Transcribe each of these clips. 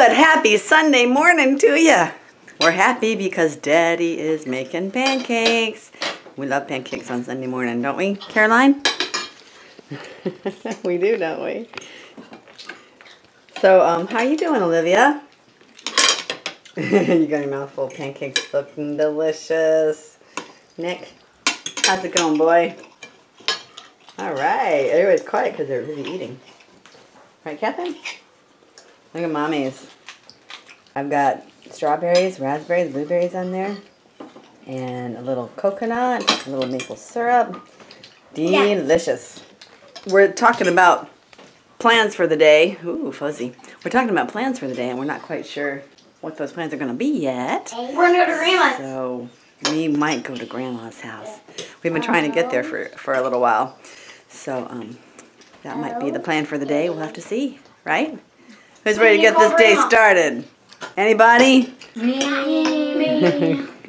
Good, happy Sunday morning to you. We're happy because Daddy is making pancakes. We love pancakes on Sunday morning, don't we, Caroline? We do, don't we? So, how you doing, Olivia? You got your mouth full of pancakes, looking delicious. Nick, how's it going, boy? All right, everybody's quiet because they're busy eating. Right, Catherine? Look at Mommy's. I've got strawberries, raspberries, blueberries on there, and a little coconut, a little maple syrup. Delicious. Yeah. We're talking about plans for the day. Ooh, fuzzy. We're talking about plans for the day, and we're not quite sure what those plans are going to be yet. We're going to go to Grandma's. So we might go to Grandma's house. We've been trying to get there for a little while. So that might be the plan for the day. We'll have to see, right? Who's ready to get this day started? Anybody? Me.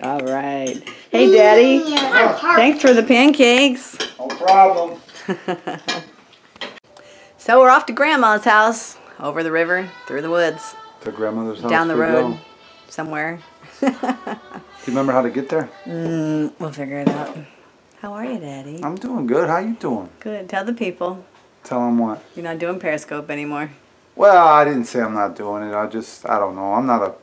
All right. Hey, Daddy. Thanks for the pancakes. No problem. So we're off to Grandma's house, over the river, through the woods. To grandmother's house. Down the road, somewhere. Do you remember how to get there? We'll figure it out. How are you, Daddy? I'm doing good. How you doing? Good. Tell the people. Tell them what? You're not doing Periscope anymore. Well, I didn't say I'm not doing it. I don't know. I'm not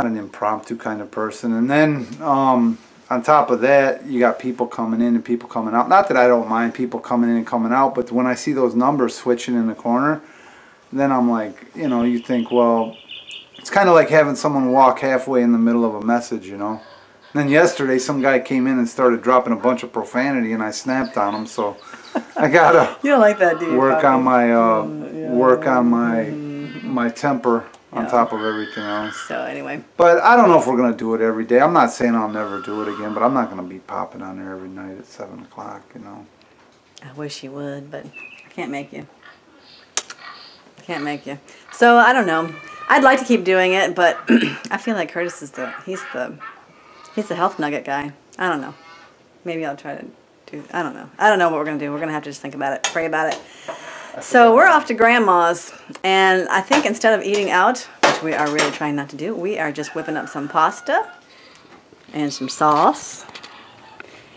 an impromptu kind of person. And then on top of that, you got people coming in and people coming out. Not that I don't mind people coming in and coming out, but when I see those numbers switching in the corner, then I'm like, you know, you think, well, it's kind of like having someone walk halfway in the middle of a message, you know. And then yesterday, some guy came in and started dropping a bunch of profanity, and I snapped on him, so I gotta you don't like that, do you? work on my temper on top of everything else. So anyway. But I don't know if we're gonna do it every day. I'm not saying I'll never do it again, but I'm not gonna be popping on there every night at 7 o'clock, you know. I wish you would, but I can't make you. Can't make you. So I don't know. I'd like to keep doing it, but I feel like Curtis is he's the health nugget guy. I don't know. Maybe I'll try to do. I don't know. I don't know what we're gonna do. We're gonna have to just think about it, pray about it. So we're off to Grandma's, and I think instead of eating out, which we are really trying not to do, we are just whipping up some pasta and some sauce.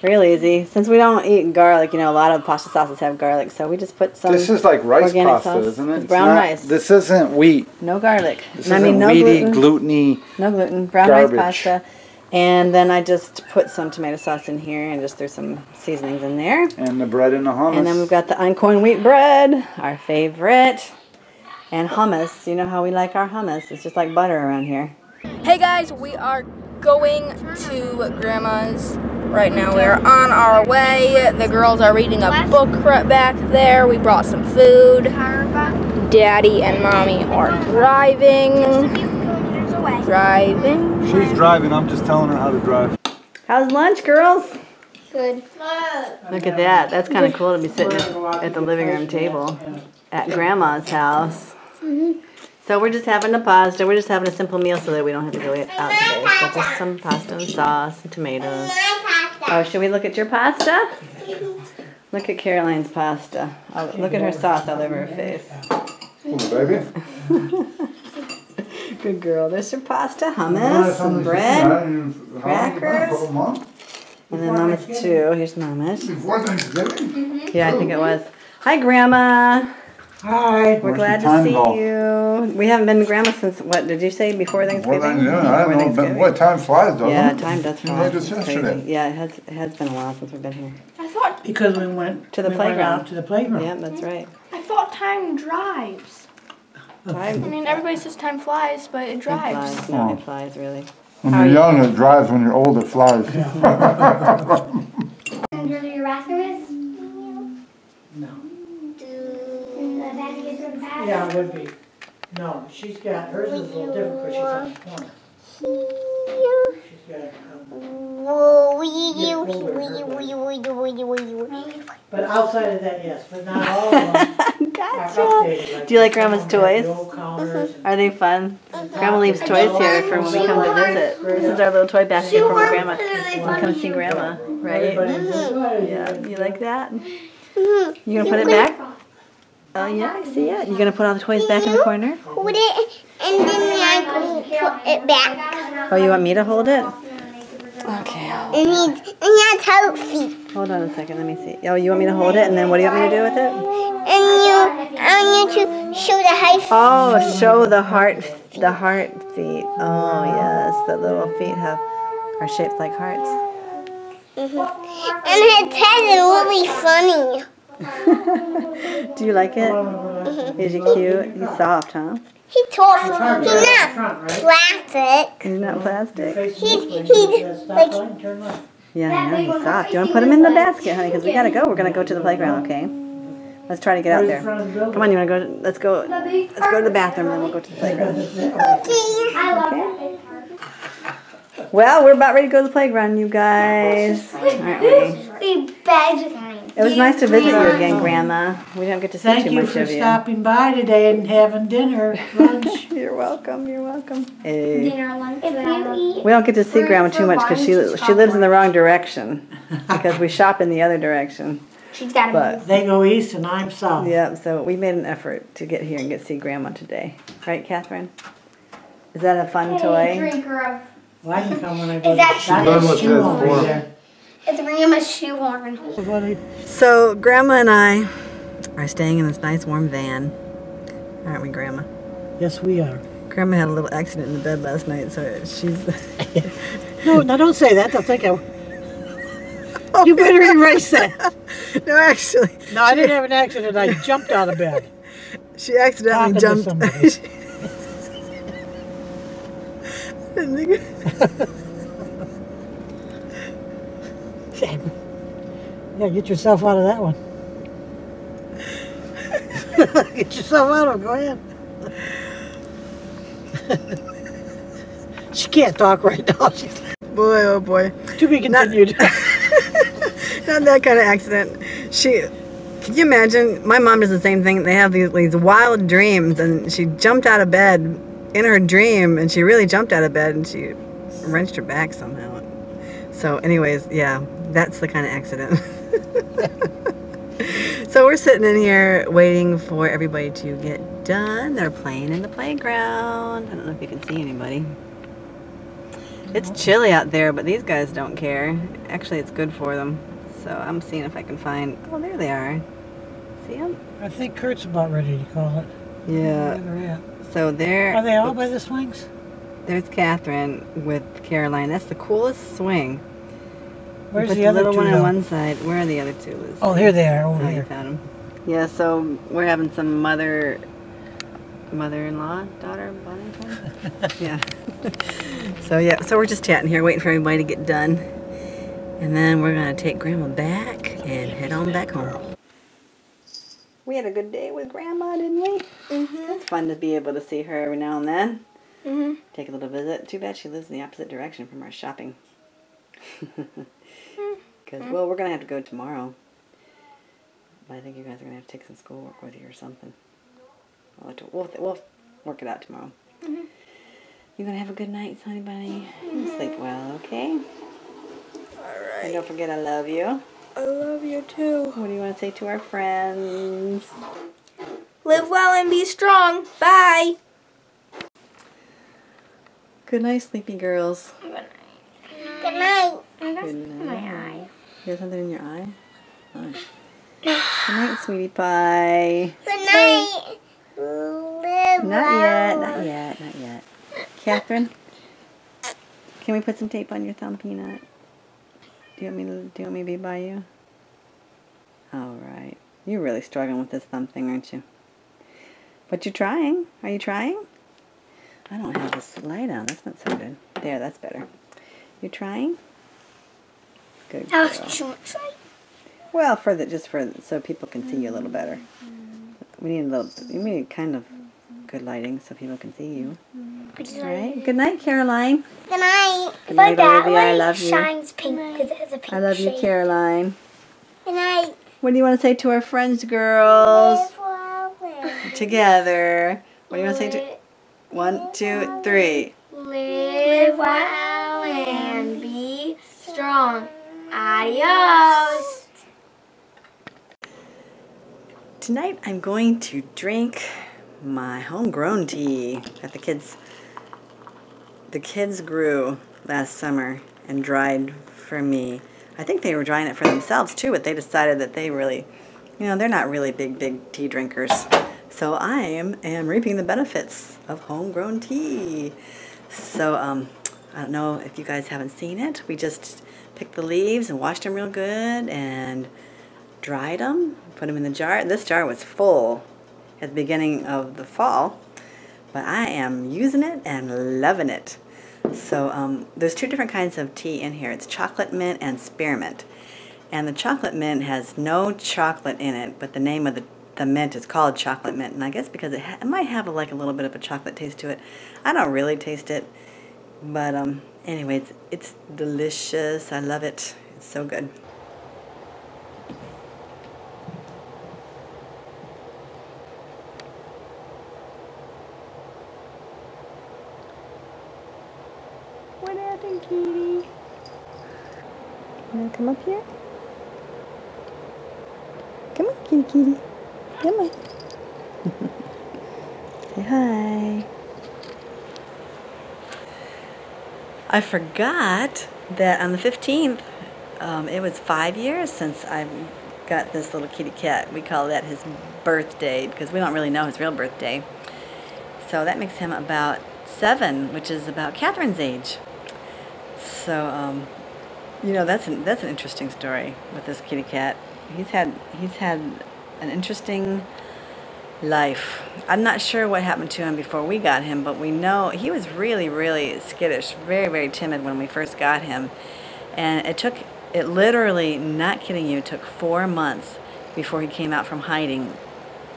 Real easy. Since we don't eat garlic, you know, a lot of pasta sauces have garlic, so we just put some. This is like rice pasta, sauce. isn't it? It's brown rice. This isn't wheat. No garlic. This isn't no wheaty, gluten. gluten-y. No gluten. Brown garbage. rice pasta. And then I just put some tomato sauce in here and just threw some seasonings in there. And the bread and the hummus. And then we've got the einkorn wheat bread, our favorite. And hummus. You know how we like our hummus. It's just like butter around here. Hey guys, we are going to Grandma's right now. We're on our way. The girls are reading a book right back there. We brought some food. Daddy and Mommy are driving. She's driving. I'm just telling her how to drive. How's lunch, girls? Good. Look at that. That's kind of cool to be sitting at the living room table at Grandma's house. So we're just having a pasta. We're just having a simple meal so that we don't have to go out today. So just some pasta and sauce and tomatoes. Oh, should we look at your pasta? Look at Caroline's pasta. Oh, look at her sauce all over her face. Ooh, baby. Good girl. There's your pasta, hummus, some bread, crackers, and then Mama's too. Here's Mama's. Before Thanksgiving? Yeah, I think it was. Hi, Grandma. Hi. We're glad to see you. We haven't been to Grandma since, what did you say, before Thanksgiving? Yeah, I don't know. Boy, time flies, doesn't it? Yeah, time does fly. Like just yesterday. Yeah, it has been a while since we've been here. I thought because we went to the playground. To the playground. Yeah, that's right. I thought time drives. I mean, everybody says time flies, but it drives. It flies. No, it flies, really. When you're young, it drives. When you're old, it flies. And do your raspberries? No. Yeah, it would be. No, she's got, hers is a little different because she's on the corner. She's got, but outside of that, yes, but not all of them. Gotcha. Do you like Grandma's toys? Are they fun? Grandma leaves toys here for when we come to visit. This is our little toy basket from Grandma. We'll come see Grandma, right? Yeah, you like that? You gonna put it back? Oh yeah, I see it. You gonna put all the toys back in the corner? Hold it, and then I can put it back. Oh, you want me to hold it? Okay. And that's healthy. Hold on a second. Let me see. Oh, you want me to hold it, and then what do you want me to do with it? And I need to show the height. Oh, show the heart feet. Oh yes, the little feet are shaped like hearts. And his head is really funny. Do you like it? Is he cute? He's soft, huh? He's tough. He's not plastic. He's not plastic. He's like. Yeah, I know, he's soft. Do you want to put him in the basket, honey? Because we gotta go. We're gonna go to the playground, okay? Let's try to get out there. Come on, you wanna go? Let's go to the bathroom, and then we'll go to the playground. Okay. Well, we're about ready to go to the playground, you guys. Aren't we? It was nice to visit you again, Grandma. We don't get to see Thank too you much for of you. stopping by today and having dinner, lunch. You're welcome. You're welcome. Hey. Dinner, lunch, whatever. We don't get to see Grandma too much because she lives in the wrong direction because we shop in the other direction. She's got But They go east and I'm south. yeah, so we made an effort to get here and get to see Grandma today, right, Catherine? Is that a fun toy? Well, I can come when I go. It's actually That's shoe over there. It's Grandma's shoehorn. So Grandma and I are staying in this nice warm van, aren't we, Grandma? Yes, we are. Grandma had a little accident in the bed last night, so she's. No, now don't say that. They'll think I. You better erase that. No, actually. No, I didn't have an accident. I jumped out of bed. She accidentally Talking to jumped. somebody. Yeah, get yourself out of that one. Get yourself out of it. Go ahead. She can't talk right now. She's Boy, oh boy. to be continued. Not that kind of accident. Can you imagine? My mom does the same thing. They have these wild dreams, and she jumped out of bed in her dream, and she really jumped out of bed, and she wrenched her back somehow. So anyways, yeah, that's the kind of accident. So we're sitting in here waiting for everybody to get done. They're playing in the playground. I don't know if you can see anybody. It's chilly out there, but these guys don't care. Actually, it's good for them. So I'm seeing if I can find... Oh, there they are. See them? I think Kurt's about ready to call it. Yeah. Where they're at. So there... Are they all by the swings? There's Catherine with Caroline. That's the coolest swing. Where's Put the other little two? one on though? one side. Where are the other two? Liz? Oh, here they are, over Oh, you here. found them. Yeah, so we're having some mother-in-law, daughter bonding time? Yeah. So we're just chatting here, waiting for everybody to get done. And then we're going to take Grandma back and head on back home. We had a good day with Grandma, didn't we? Mm-hmm. It's fun to be able to see her every now and then. Mm-hmm. Take a little visit. Too bad she lives in the opposite direction from our shopping. Because, well, we're going to have to go tomorrow. But I think you guys are going to have to take some schoolwork with you or something. We'll work it out tomorrow. Mm-hmm. You going to have a good night, honey bunny? Mm-hmm. Sleep well, okay? Alright. And don't forget I love you. I love you too. What do you want to say to our friends? Live well and be strong. Bye. Good night, sleepy girls. Good night. Good night. You have something in your eye? Oh. Good night, sweetie pie. Good night. Live Not yet. Catherine, can we put some tape on your thumb, Peanut? Do you want me to be by you? All right. You're really struggling with this thumb thing, aren't you? But you're trying. Are you trying? I don't have this light on. That's not so good. There, that's better. You're trying? Good girl. Well, so people can see you a little better. We need kind of good lighting so people can see you. All right. Good night, Caroline. Good night. Good night, Olivia. I love you. Shines pink because it has a pink I love you, shade. Caroline. Good night. What do you want to say to our friends, girls? Live well and Together. What do you want to say to... 1, 2, 3. live well and be strong. Adios. tonight I'm going to drink my homegrown tea that the kids grew last summer and dried for me. I think they were drying it for themselves too, but they decided that they really, they're not really big tea drinkers. So I am reaping the benefits of homegrown tea. So I don't know if you guys haven't seen it. We just picked the leaves and washed them real good and dried them, put them in the jar. This jar was full at the beginning of the fall, but I am using it and loving it. So there's two different kinds of tea in here. It's chocolate mint and spearmint. And the chocolate mint has no chocolate in it, but the name of the mint is called chocolate mint. And I guess because it might have like a little bit of a chocolate taste to it. I don't really taste it, but anyway, it's delicious. I love it. It's so good. What happened, kitty? You wanna come up here? Come on, kitty. Come on. Say hi. I forgot that on the 15th, it was 5 years since I got this little kitty cat. We call that his birthday because we don't really know his real birthday. So that makes him about 7, which is about Catherine's age. So, that's an interesting story with this kitty cat. He's had an interesting life. I'm not sure what happened to him before we got him, but we know he was really skittish, very timid when we first got him. And it literally, not kidding you, took 4 months before he came out from hiding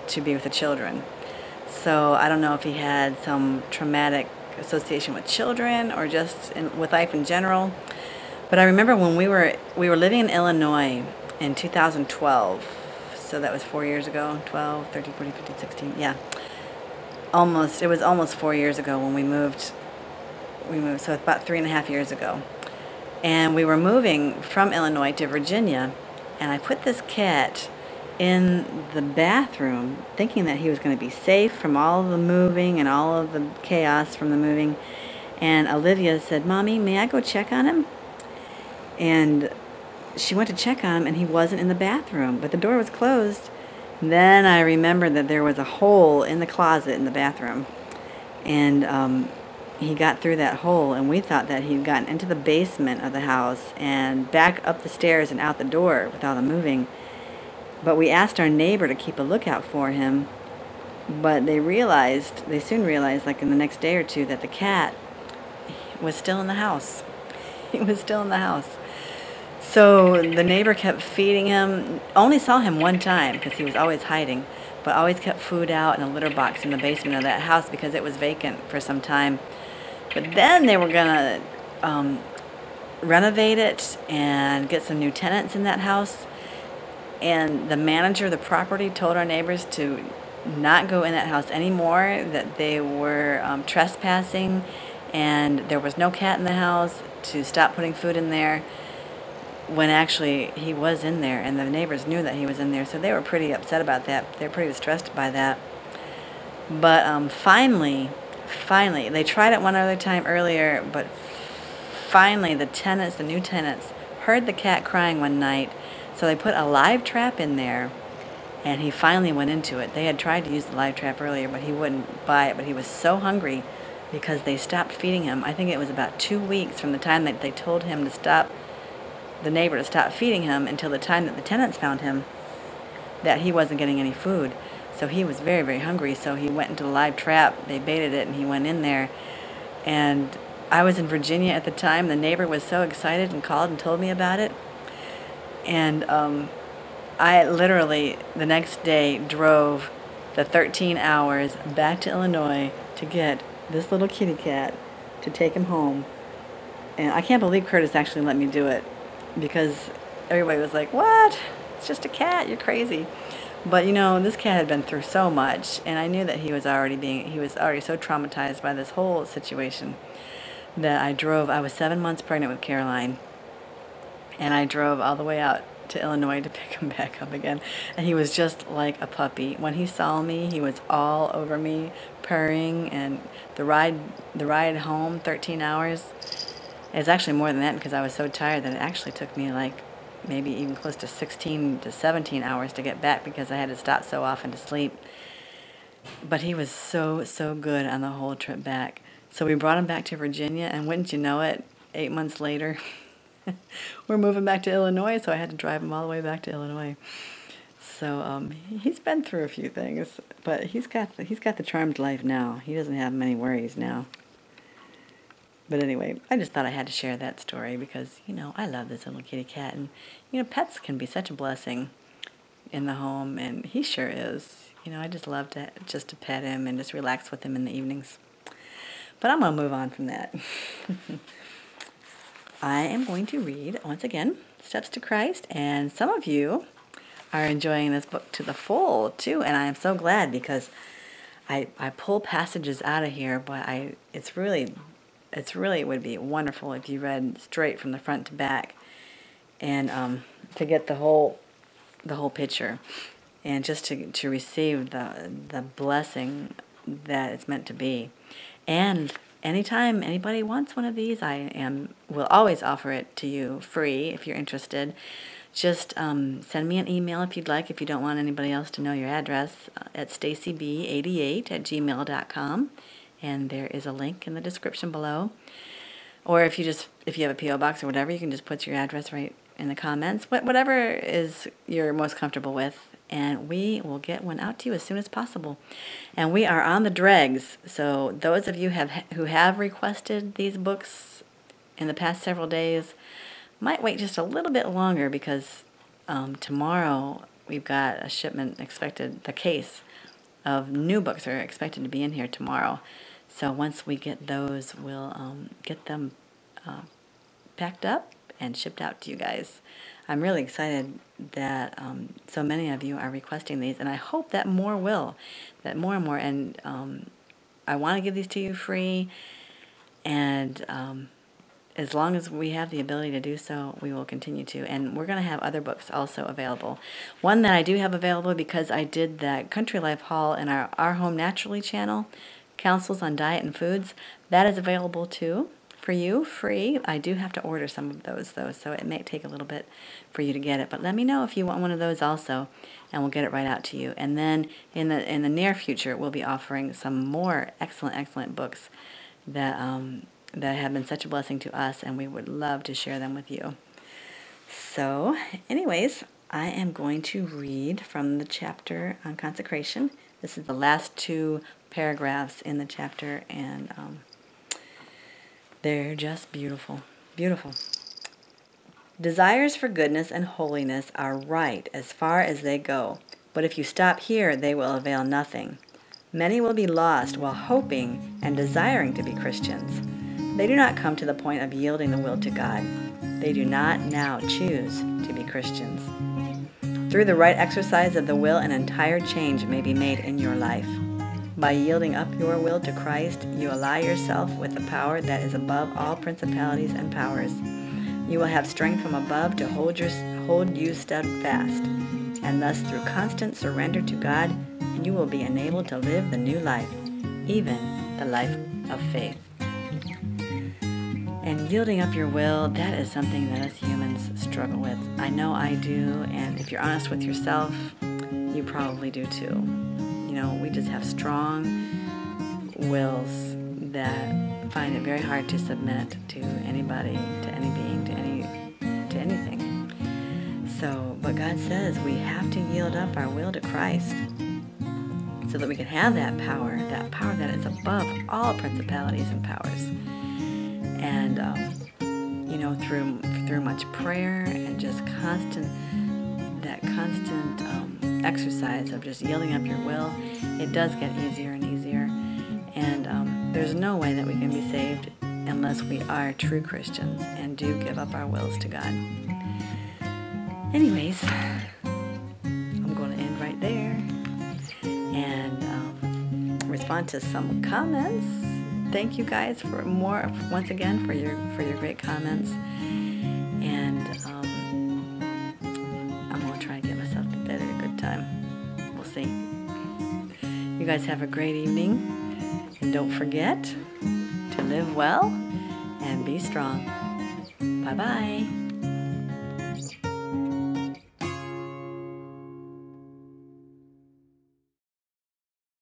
to be with the children. So I don't know if he had some traumatic association with children or just with life in general. But I remember when we were living in Illinois in 2012. So that was 4 years ago. 12, 13, 14, 15, 16. Yeah. It was almost 4 years ago when we moved. So it's about 3.5 years ago. And we were moving from Illinois to Virginia, and I put this cat in the bathroom thinking that he was going to be safe from all of the moving and all of the chaos from the moving. And Olivia said, "Mommy, may I go check on him?" And she went to check on him, and he wasn't in the bathroom, but the door was closed. Then I remembered that there was a hole in the closet in the bathroom, and he got through that hole, and we thought that he'd gotten into the basement of the house and back up the stairs and out the door with all the moving. But we asked our neighbor to keep a lookout for him, but they soon realized, like in the next day or two, that the cat was still in the house. He was still in the house. So the neighbor kept feeding him, only saw him one time because he was always hiding, but always kept food out in a litter box in the basement of that house because it was vacant for some time. But then they were going to renovate it and get some new tenants in that house. And the manager of the property told our neighbors to not go in that house anymore, that they were trespassing, and there was no cat in the house, to stop putting food in there, when actually he was in there, and the neighbors knew that he was in there, so they were pretty upset about that. They were pretty distressed by that. But finally, they tried it one other time earlier, but finally the new tenants, heard the cat crying one night, so they put a live trap in there, and he finally went into it. They had tried to use the live trap earlier, but he wouldn't buy it, but he was so hungry because they stopped feeding him. I think it was about 2 weeks from the time that they told him to stop, the neighbor to stop feeding him, until the time that the tenants found him, that he wasn't getting any food. So he was very hungry, so he went into the live trap. They baited it, and he went in there. And I was in Virginia at the time. The neighbor was so excited and called and told me about it. And I literally, the next day, drove the 13 hours back to Illinois to get this little kitty cat, to take him home. And I can't believe Curtis actually let me do it, because everybody was like, "What? It's just a cat, you're crazy." But this cat had been through so much, and I knew that he was already so traumatized by this whole situation that I was 7 months pregnant with Caroline, and I drove all the way out to Illinois to pick him back up again. And he was just like a puppy. When he saw me, he was all over me, purring. And the ride home, 13 hours, it's actually more than that because I was so tired that it actually took me like maybe even close to 16 to 17 hours to get back because I had to stop so often to sleep. But he was so good on the whole trip back. So we brought him back to Virginia, and wouldn't you know it, 8 months later, we're moving back to Illinois, so I had to drive him all the way back to Illinois. So he's been through a few things, but he's got the charmed life now. He doesn't have many worries now. But anyway, I just thought I had to share that story because, you know, I love this little kitty cat. And, you know, pets can be such a blessing in the home, and he sure is. You know, I just love to pet him and just relax with him in the evenings. But I'm going to move on from that. I am going to read, once again, Steps to Christ. And some of you are enjoying this book to the full, too. And I am so glad because I pull passages out of here, but it would be wonderful if you read straight from the front to back and to get the whole picture. And just to receive the blessing that it's meant to be. And anytime anybody wants one of these, will always offer it to you free if you're interested. Just send me an email if you'd like, if you don't want anybody else to know your address, at stacyb88@gmail.com. And there is a link in the description below. Or if you have a P.O. box or whatever, you can just put your address right in the comments. Whatever is you're most comfortable with. And we will get one out to you as soon as possible. And we are on the dregs. So those of you who have requested these books in the past several days might wait just a little bit longer because tomorrow we've got a shipment expected. The case of new books are expected to be in here tomorrow. So once we get those, we'll get them packed up and shipped out to you guys. I'm really excited that so many of you are requesting these, and I hope that more will, that more and more. And I want to give these to you free, and as long as we have the ability to do so, we will continue to. And we're going to have other books also available. One that I do have available because I did that Country Life haul in our Home Naturally channel, Counsels on Diet and Foods, that is available too. For you, free. I do have to order some of those, though, so it may take a little bit for you to get it. But let me know if you want one of those also, and we'll get it right out to you. And then in the near future, we'll be offering some more excellent books that have been such a blessing to us, and we would love to share them with you. So, anyways, I am going to read from the chapter on consecration. This is the last 2 paragraphs in the chapter, and they're just beautiful, beautiful. Desires for goodness and holiness are right as far as they go, but if you stop here, they will avail nothing. Many will be lost while hoping and desiring to be Christians. They do not come to the point of yielding the will to God. They do not now choose to be Christians. Through the right exercise of the will, an entire change may be made in your life. By yielding up your will to Christ, you ally yourself with the power that is above all principalities and powers. You will have strength from above to hold you steadfast, and thus through constant surrender to God, you will be enabled to live the new life, even the life of faith. And yielding up your will, that is something that us humans struggle with. I know I do, and if you're honest with yourself, you probably do too. You know, we just have strong wills that find it very hard to submit to anybody, to any being, to anything. So, but God says we have to yield up our will to Christ so that we can have that power that is above all principalities and powers. And, you know, through much prayer and just constant exercise of just yielding up your will, it does get easier and easier. And there's no way that we can be saved unless we are true Christians and do give up our wills to God. Anyways, I'm going to end right there and respond to some comments. Thank you guys for once again for your great comments. And You guys have a great evening. And don't forget to live well and be strong. Bye-bye.